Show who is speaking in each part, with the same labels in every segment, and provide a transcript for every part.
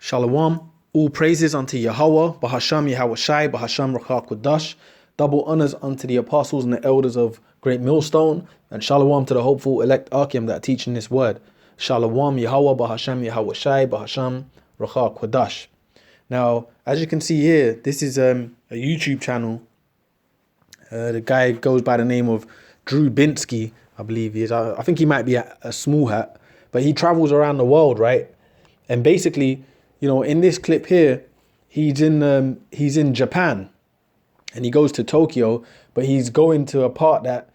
Speaker 1: Shalom. All praises unto Yahweh, Bahasham Yahweh Shai, Bahasham Rakha Kodash. Double honors unto the apostles and the elders of Great Millstone. And shalom to the hopeful elect Akim that are teaching this word. Shalom Yahweh, Bahasham Yahweh Shai, Bahasham Rakha Kodash. Now, as you can see here, this is a YouTube channel. The guy goes by the name of Drew Binsky, I believe he is. I think he might be a small hat, but he travels around the world, right? And basically, you know, in this clip here, he's in Japan, and he goes to Tokyo, but he's going to a part that,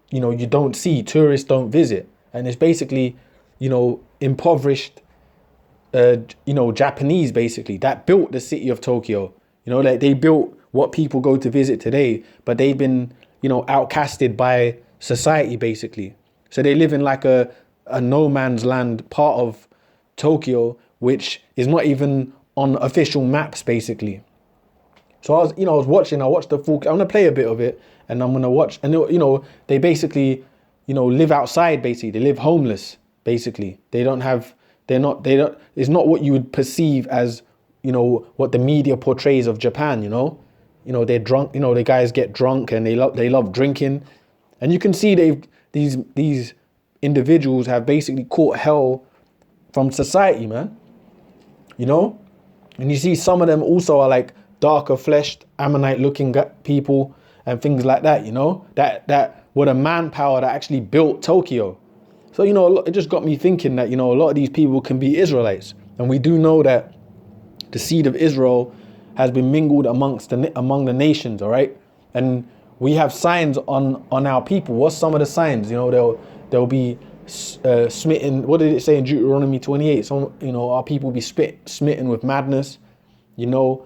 Speaker 1: you know, you don't see, tourists don't visit, and it's basically, you know, impoverished, Japanese basically that built the city of Tokyo. You know, like they built what people go to visit today, but they've been, you know, outcasted by society basically. So they live in like a no man's land part of Tokyo, which is not even on official maps basically. So I watched the full, I'm gonna play a bit of it, and I'm gonna watch, and you know, they basically, you know, live outside basically. They live homeless basically. It's not what you would perceive as, you know, what the media portrays of Japan, you know. You know, they're drunk, you know, the guys get drunk and they love drinking. And you can see these individuals have basically caught hell from society, man. You know? And you see some of them also are like darker fleshed, Ammonite looking people and things like that, you know? That were the manpower that actually built Tokyo. So, you know, it just got me thinking that, you know, a lot of these people can be Israelites. And we do know that the seed of Israel has been mingled among the nations, all right? And we have signs on our people. What's some of the signs? You know, they'll be smitten. What did it say in Deuteronomy 28? Some, you know, our people will be smitten with madness. You know,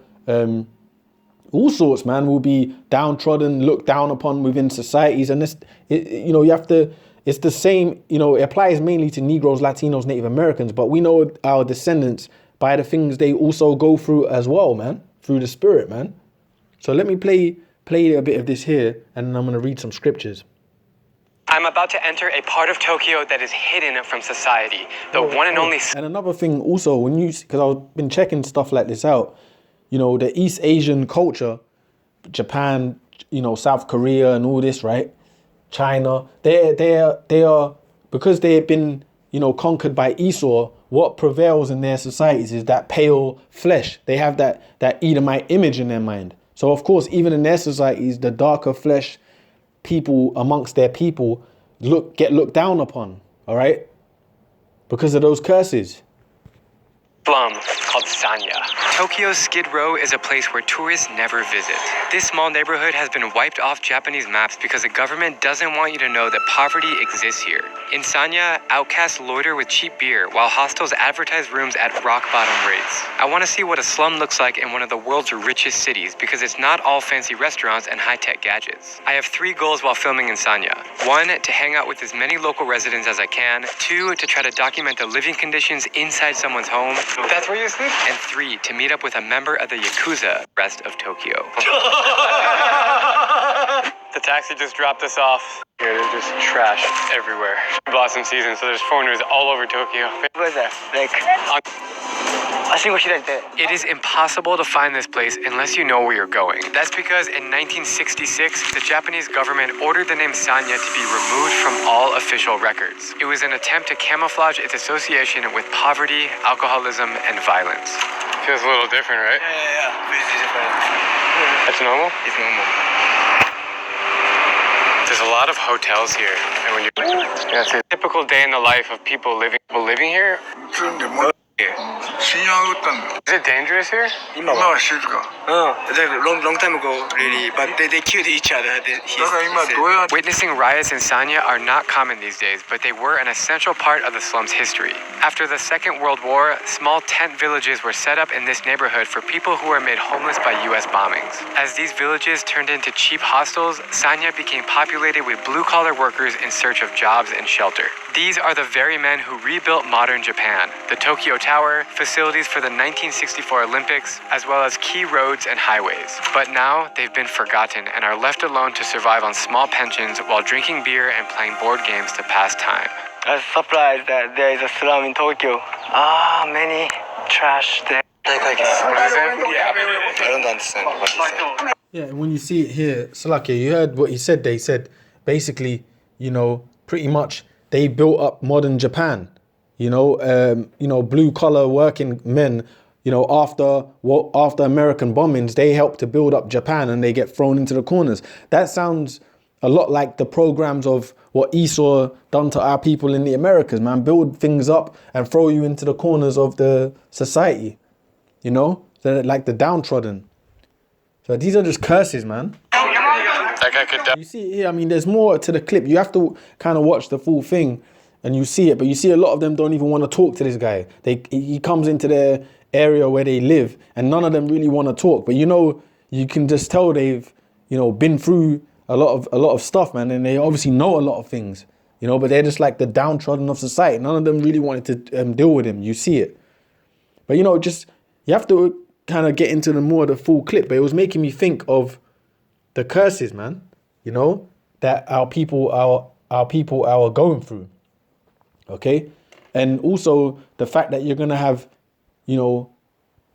Speaker 1: all sorts, man, will be downtrodden, looked down upon within societies. And it's the same, you know, it applies mainly to Negroes, Latinos, Native Americans, but we know our descendants by the things they also go through as well, man, through the spirit, man. So let me play a bit of this here, and then I'm going to read some scriptures.
Speaker 2: I'm about to enter a part of Tokyo that is hidden from society. The one and only...
Speaker 1: And another thing also, because I've been checking stuff like this out, you know, the East Asian culture, Japan, you know, South Korea and all this, right? China, they are, because they have been, you know, conquered by Esau, what prevails in their societies is that pale flesh. They have that Edomite image in their mind. So of course, even in their societies, the darker flesh people amongst their people get looked down upon, all right? Because of those curses.
Speaker 2: Slum called Sanya. Tokyo's Skid Row is a place where tourists never visit. This small neighborhood has been wiped off Japanese maps because the government doesn't want you to know that poverty exists here. In Sanya, outcasts loiter with cheap beer while hostels advertise rooms at rock-bottom rates. I want to see what a slum looks like in one of the world's richest cities because it's not all fancy restaurants and high-tech gadgets. I have 3 goals while filming in Sanya. 1, to hang out with as many local residents as I can. 2, to try to document the living conditions inside someone's home. That's where you sleep? And 3, to meet up with a member of the Yakuza rest of Tokyo. The taxi just dropped us off. Here, there's just trash everywhere. Blossom season, so there's foreigners all over Tokyo.
Speaker 3: What is that?
Speaker 2: It is impossible to find this place unless you know where you're going. That's because in 1966, the Japanese government ordered the name Sanya to be removed from all official records. It was an attempt to camouflage its association with poverty, alcoholism, and violence.
Speaker 4: Feels a little different, right?
Speaker 3: Yeah. Pretty different.
Speaker 4: That's normal?
Speaker 3: It's normal.
Speaker 4: There's a lot of hotels here, and when yeah, it's a typical day in the life of people living here. Is it dangerous here?
Speaker 3: Long time ago, really, but they killed each other.
Speaker 2: Witnessing riots in Sanya are not common these days, but they were an essential part of the slum's history. After the Second World War, small tent villages were set up in this neighborhood for people who were made homeless by U.S. bombings. As these villages turned into cheap hostels, Sanya became populated with blue-collar workers in search of jobs and shelter. These are the very men who rebuilt modern Japan, the Tokyo Tower, facilities for the 1964 Olympics, as well as key roads and highways. But now they've been forgotten and are left alone to survive on small pensions while drinking beer and playing board games to pass time.
Speaker 3: I was surprised that there is a slum in Tokyo. Many trash there.
Speaker 4: What are you saying? I don't understand what he's saying.
Speaker 1: Yeah, and when you see it here, Salakia, you heard what he said. They said basically, pretty much they built up modern Japan. Blue collar working men. After American bombings, they helped to build up Japan, and they get thrown into the corners. That sounds a lot like the programs of what Esau done to our people in the Americas, man. Build things up and throw you into the corners of the society. They're like the downtrodden. So these are just curses, man.
Speaker 4: That guy could
Speaker 1: You see here, I mean, there's more to the clip. You have to kind of watch the full thing and you see it, but you see a lot of them don't even want to talk to this guy. He comes into their area where they live and none of them really want to talk. But you can just tell they've, been through a lot of stuff, man, and they obviously know a lot of things, but they're just like the downtrodden of society. None of them really wanted to deal with him. You see it. But, you have to kind of get into the full clip, but it was making me think of the curses, man, that our people are going through. Okay. And also the fact that you're going to have,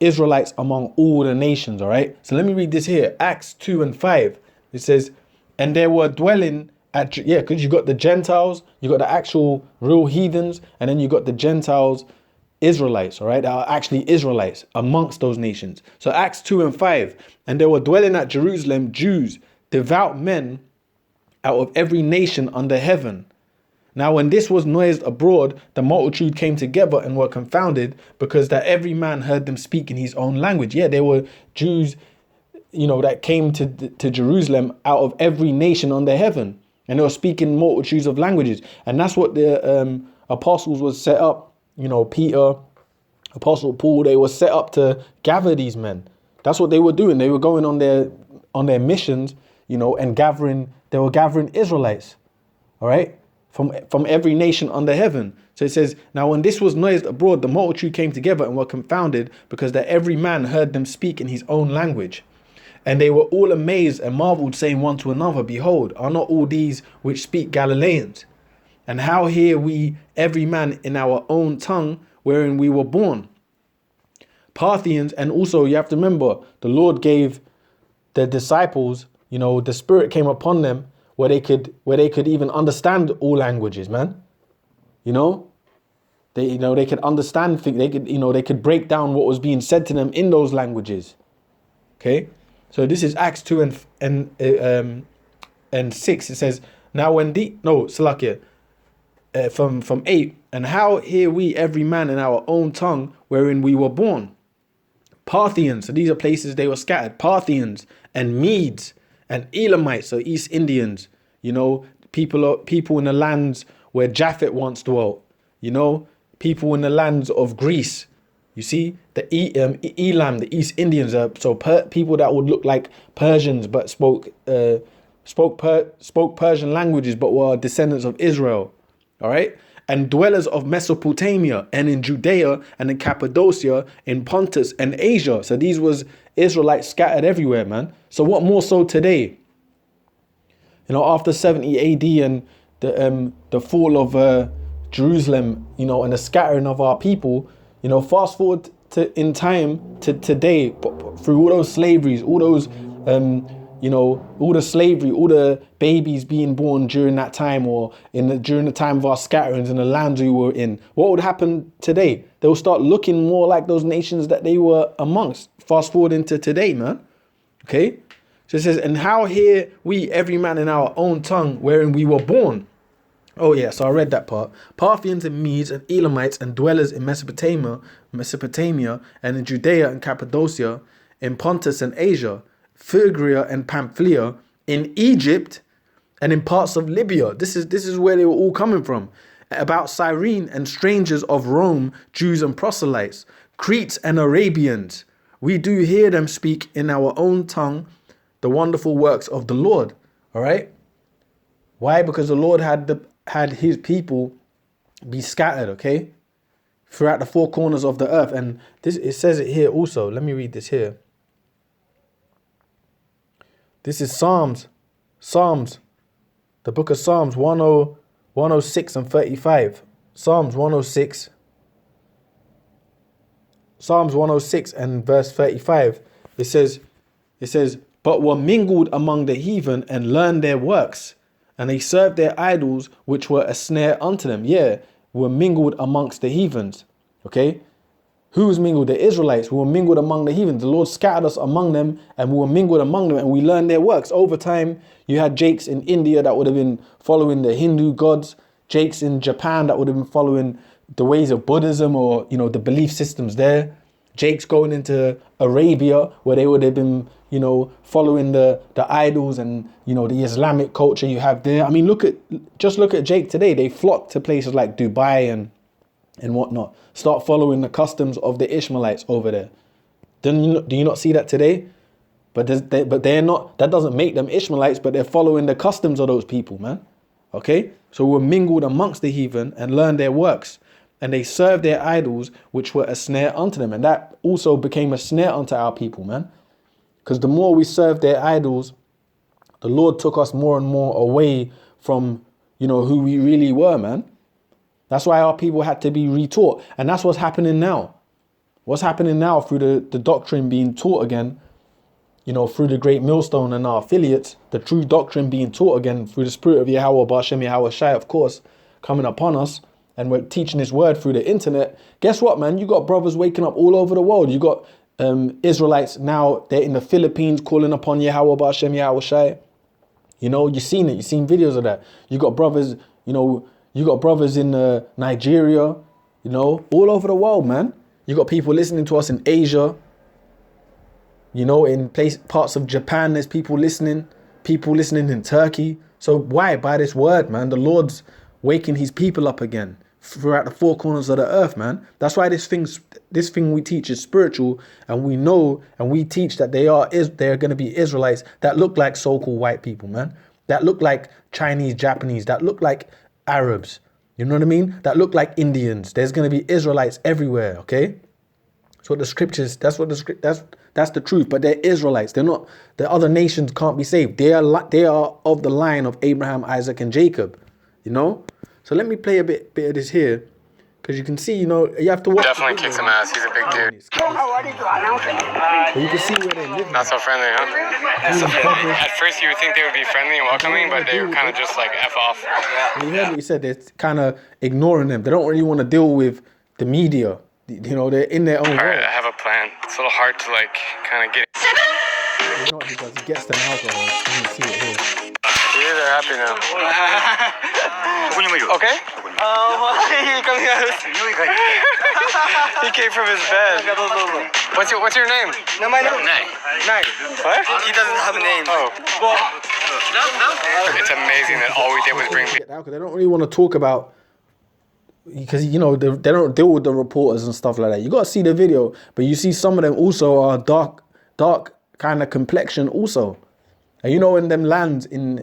Speaker 1: Israelites among all the nations. All right. So let me read this here. Acts 2:5. It says, and they were dwelling because you got the Gentiles, you got the actual real heathens, and then you got the Gentiles, Israelites, all right, that are actually Israelites amongst those nations. So Acts 2:5, and there were dwelling at Jerusalem Jews, devout men out of every nation under heaven. Now when this was noised abroad, the multitude came together and were confounded, because that every man heard them speak in his own language. Yeah, there were Jews, that came to Jerusalem out of every nation under heaven, and they were speaking multitudes of languages. And that's what the apostles was set up. Peter, Apostle Paul, they were set up to gather these men. That's what they were doing. They were going on their missions, and they were gathering Israelites, all right, from every nation under heaven. So it says, now when this was noised abroad, the multitude came together and were confounded, because that every man heard them speak in his own language. And they were all amazed and marveled, saying one to another, behold, are not all these which speak Galileans? And how hear we every man in our own tongue wherein we were born? Parthians, and also you have to remember, the Lord gave the disciples, the Spirit came upon them where they could even understand all languages, man. They could understand things. They could break down what was being said to them in those languages. Okay, so this is Acts 2 and 6. It says, now when Salakia. From 8, and how hear we every man in our own tongue wherein we were born? Parthians, so these are places they were scattered. Parthians and Medes and Elamites, so East Indians, people in the lands where Japhet once dwelt, people in the lands of Greece. You see, the Elam, the East Indians, people that would look like Persians but spoke Persian languages but were descendants of Israel. All right. And dwellers of Mesopotamia and in Judea and in Cappadocia, in Pontus and Asia. So these was Israelites scattered everywhere, man. So what more so today? After 70 AD and the fall of Jerusalem, and the scattering of our people, fast forward in time to today, through all those slaveries, all those all the slavery, all the babies being born during that time, or during the time of our scatterings in the lands we were in, what would happen today? They will start looking more like those nations that they were amongst. Fast forward into today, man. Okay? So it says, and how hear we every man in our own tongue wherein we were born? Oh yeah, so I read that part. Parthians and Medes and Elamites and dwellers in Mesopotamia and in Judea and Cappadocia, in Pontus and Asia, Phrygia and Pamphylia, in Egypt and in parts of Libya. This is where they were all coming from. About Cyrene and strangers of Rome, Jews and proselytes, Cretes and Arabians. We do hear them speak in our own tongue the wonderful works of the Lord. All right. Why? Because the Lord had his people be scattered, okay, throughout the four corners of the earth. And it says it here also. Let me read this here. This is Psalms, the book of Psalms 106 and 35. Psalms 106 Psalms 106 and verse 35, it says, but were mingled among the heathen and learned their works, and they served their idols, which were a snare unto them. Yeah, were mingled amongst the heathens. Okay? Who was mingled? The Israelites. We were mingled among the heathens. The Lord scattered us among them, and we were mingled among them, and we learned their works. Over time, you had Jakes in India that would have been following the Hindu gods, Jakes in Japan that would have been following the ways of Buddhism or, you know, the belief systems there. Jakes going into Arabia where they would have been, you know, following the idols and, you know, the Islamic culture you have there. I mean, just look at Jake today. They flock to places like Dubai and whatnot. Start following the customs of the Ishmaelites over there. Do you not see that today? But they're not. That doesn't make them Ishmaelites, but they're following the customs of those people, man. Okay? So we're mingled amongst the heathen and learned their works. And they served their idols, which were a snare unto them. And that also became a snare unto our people, man. Because the more we served their idols, the Lord took us more and more away from, you know, who we really were, man. That's why our people had to be retaught. And that's what's happening now. What's happening now through the doctrine being taught again, you know, through the great millstone and our affiliates, the true doctrine being taught again through the spirit of Yahweh, Ba'ashem Yahweh Shai, of course, coming upon us. And we're teaching his word through the internet. Guess what, man? You got brothers waking up all over the world. You got Israelites now, they're in the Philippines calling upon Yahweh, Ba'ashem Yahweh Shai. You know, you've seen it. You've seen videos of that. You got brothers, you know, you got brothers in Nigeria, you know, all over the world, man. You got people listening to us in Asia. You know, in parts of Japan, there's people listening in Turkey. So why? By this word, man. The Lord's waking his people up again throughout the four corners of the earth, man. That's why this thing we teach is spiritual, and we know and we teach that they're going to be Israelites that look like so-called white people, man. That look like Chinese, Japanese, that look like Arabs. You know what I mean? That look like Indians. There's going to be Israelites everywhere, okay? That's what the scriptures, that's the truth. But they're Israelites. They're not, the other nations can't be saved. They are of the line of Abraham, Isaac, and Jacob, you know? So let me play a bit of this here, because you can see, you know, you have to watch.
Speaker 4: Definitely kick some ass. He's a big dude.
Speaker 1: But you can see where they live.
Speaker 4: Not so friendly, huh? At first you would think they would be friendly and welcoming, but they were kind of just like F off.
Speaker 1: You heard what he said. They're kind of ignoring them. They don't really want to deal with the media. You know, they're in their own world.
Speaker 4: All right, I have a plan. It's a little hard to like kind of get.
Speaker 1: You know what he does? He gets them alcohol. You can see it here.
Speaker 4: Yeah, they're happy now. Okay? He came from his bed. What's your name? Nai. What?
Speaker 3: He doesn't have a name.
Speaker 4: Oh. It's amazing that all we did was bring people.
Speaker 1: They don't really want to talk about, because, you know, they don't deal with the reporters and stuff like that. You got to see the video, but you see some of them also are dark kind of complexion also. And you know, in them lands in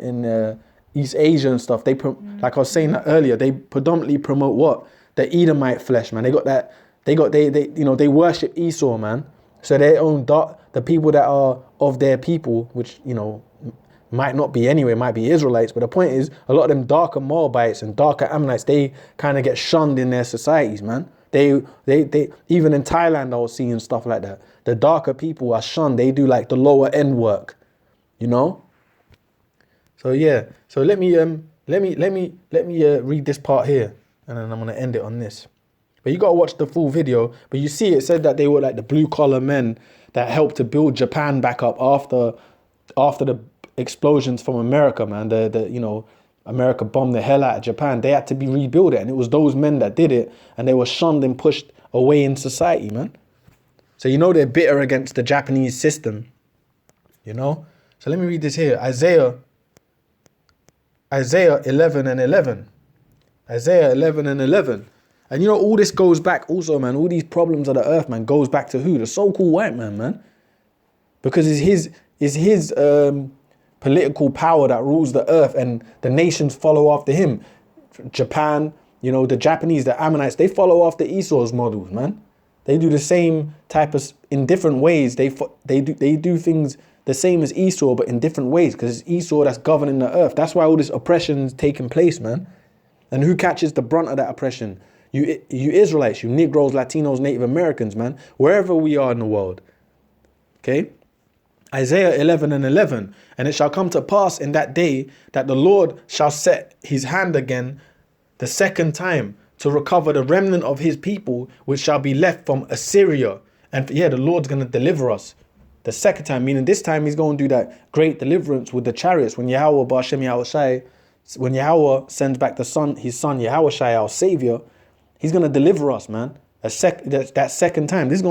Speaker 1: East Asia and stuff, like I was saying that earlier, they predominantly promote what? The Edomite flesh, man. They worship Esau, man. So they own the people that are of their people, which, you know, might not be anyway, might be Israelites. But the point is, a lot of them darker Moabites and darker Ammonites, they kind of get shunned in their societies, man. They even in Thailand, I was seeing stuff like that. The darker people are shunned. They do like the lower end work, you know. So yeah. So let me read this part here, and then I'm gonna end it on this. But you gotta watch the full video. But you see, it said that they were like the blue collar men that helped to build Japan back up after the explosions from America, man. You know, America bombed the hell out of Japan. They had to be rebuilt it, and it was those men that did it, and they were shunned and pushed away in society, man. So you know they're bitter against the Japanese system, you know. So let me read this here. Isaiah 11 and 11. Isaiah 11 and 11. And you know, all this goes back also, man. All these problems of the earth, man, goes back to who? The so-called white man, man. Because it's his political power that rules the earth, and the nations follow after him. Japan, you know, the Japanese, the Ammonites, they follow after Esau's models, man. They do the same type of, in different ways. They do things the same as Esau, but in different ways, because it's Esau that's governing the earth. That's why all this oppression's taking place, man. And who catches the brunt of that oppression? you Israelites, you Negroes, Latinos, Native Americans, man, wherever we are in the world. Okay? Isaiah 11:11, and it shall come to pass in that day that the Lord shall set his hand again the second time to recover the remnant of his people, which shall be left from Assyria. And yeah, the Lord's going to deliver us the second time, meaning this time he's going to do that great deliverance with the chariots. When Yahweh, Ba'ashem Yahushai, when Yahweh sends back his son Yahushai, our savior, he's going to deliver us, man. That second time. This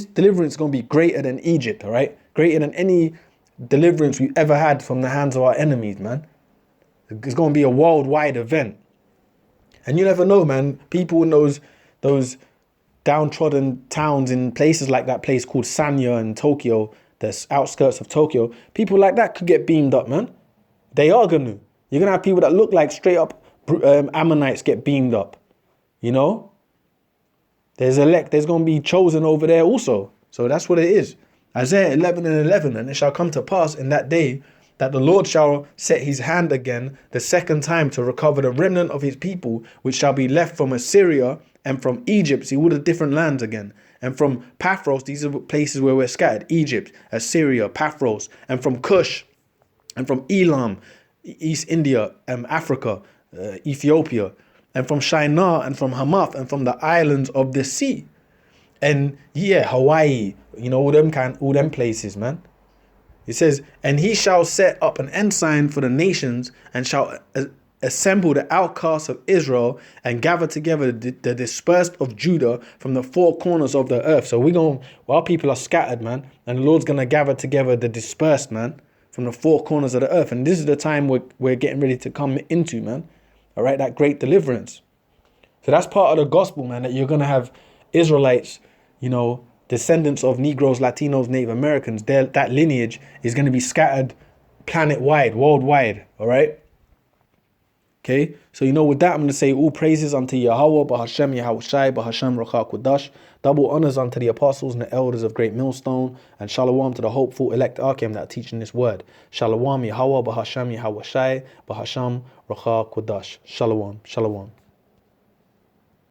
Speaker 1: deliverance is going to be greater than Egypt, all right? Greater than any deliverance we've ever had from the hands of our enemies, man. It's going to be a worldwide event. And you never know, man. People in those downtrodden towns in places like that place called Sanya in Tokyo, the outskirts of Tokyo, people like that could get beamed up, man. They are going to. You're going to have people that look like straight up Ammonites get beamed up, you know? There's going to be chosen over there also. So that's what it is. Isaiah 11:11, and it shall come to pass in that day that the Lord shall set his hand again the second time to recover the remnant of his people, which shall be left from Assyria and from Egypt. See all the different lands again. And from Pathros, these are places where we're scattered. Egypt, Assyria, Pathros, and from Cush, and from Elam, East India, Africa, Ethiopia, and from Shinar, and from Hamath, and from the islands of the sea. And yeah, Hawaii, you know, all them places, man. It says, and he shall set up an ensign for the nations, and shall assemble the outcasts of Israel, and gather together the dispersed of Judah from the four corners of the earth. So our people are scattered, man, and the Lord's going to gather together the dispersed, man, from the four corners of the earth. And this is the time we're getting ready to come into, man. All right, that great deliverance. So that's part of the gospel, man, that you're going to have Israelites, you know, descendants of Negroes, Latinos, Native Americans. That lineage is going to be scattered planet-wide, worldwide, all right? Okay, so you know, with that, I'm going to say all praises unto Yahweh, Bahashem Yahushai, Bahashem Rachak Kodash, double honors unto the apostles and the elders of Great Millstone, and shalom to the hopeful elect Arkim that are teaching this word. Shalom Yahweh, Bahashem Yahushai, Bahashem Rachak Kodash. Shalom, shalom.